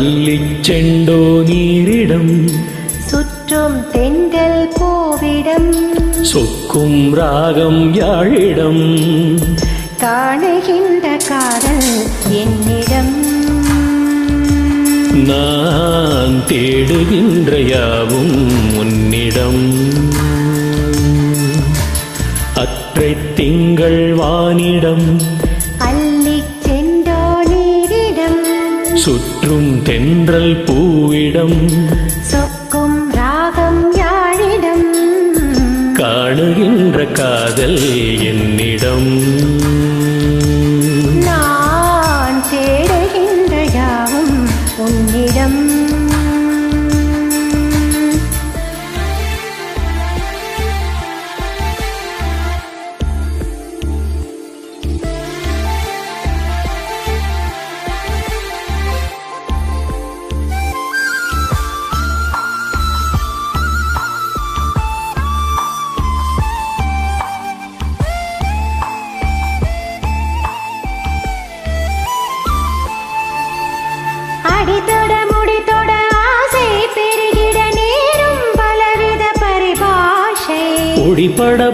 அள்ளிச் செண்டோ நீரிடம் சுற்றும் தென்றல் பூவிடம் சொக்கும் ராகம் யாழிடம் காணுகின்ற காதல் என்னிடம் நான் தேடுகின்ற யாவும் உன்னிடம் அற்றை திங்கள் வானிடம் அள்ளிச் சென்றோ நீரிடம் சுற்றும் தென்றல் பூவிடம் சொக்கும் ராகம் யாழிடம் காணுகின்ற காதல் என்னிடம் நான் தேடுகின்ற யாவும் உன்னிடம் அடித்தொட முடித்தொட ஆசை பெருகிட நேரும் பலவித பரிபாஷை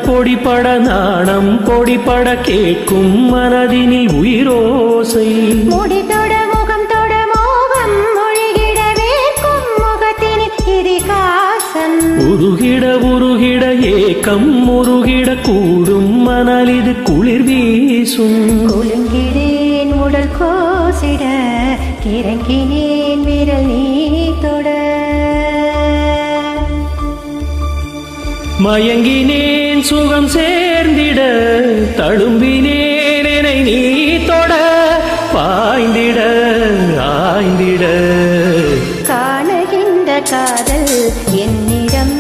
பொடிபட நாணம் பொடிபட கேட்கும் மனதினில் உயிரோசை முடித்தொட முகம் தொட மோகம் மொழிகிட வேர்க்கும் முகத்தினில் இதிகாசம் உருகிட ஏக்கம் முருகிட கூடும் மணலிது குளிர் வீசும் குலுங்கிடேன் உடல் கோசிட கிறங்கினேன் விரல் நீ தொட மயங்கினேன் சுகம் சேர்ந்திட தழும்பினேன் என்னை நீ தொட பாய்ந்திட ஆய்ந்திட காணுகின்ற காதல் என்னிடம்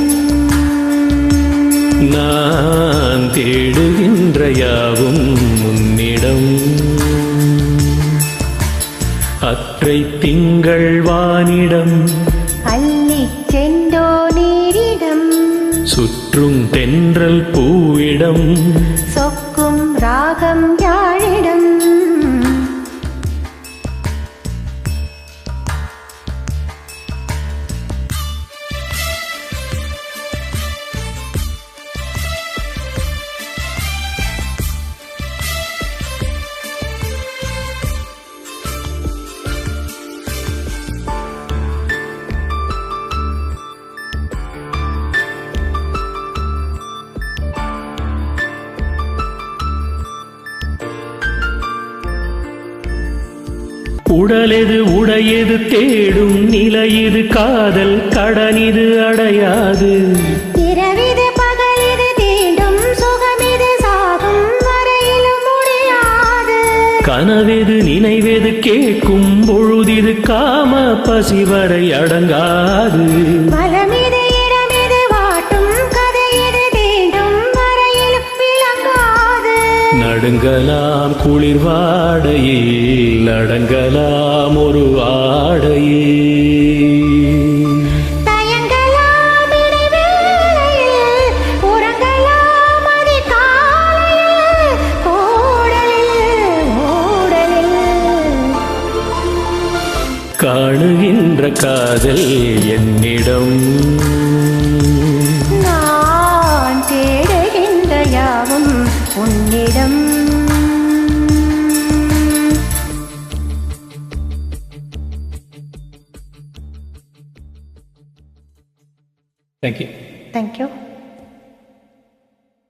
நான் தேடுகின்ற யாவும் உன்னிடம் அற்றை திங்கள் வானிடம் அள்ளிச் சென்றோ நீரிடம் சுற்றும் தென்றல் பூவிடம் சொக்கும் ராகம் யாழிடம் உடலெது உடையது தேடும் நிலையது காதல் கடனிது அடையாது இரவிது பகலிது தீண்டும் சுகமிது சாகும் வரையிலும் முடியாது கனவெது நினைவெது கேட்கும் பொழுதிது காம பசிவரை அடங்காது மலமிது இடமிது வாட்டும் கதையிது தீண்டும் வரையிலும் விளங்காது நடுங்கலாம் குளிர் வாடையில் அடங்கலாம் ஒரு ஆடையில் தயங்கலாம் இடைவேளையில் உறங்கலாம் அதிகாலையில் ஓடலில் காணுகின்ற காதல் என்னிடம் நான் தேடுகின்ற யாவும் உன்னிடம் Thank you. Thank you.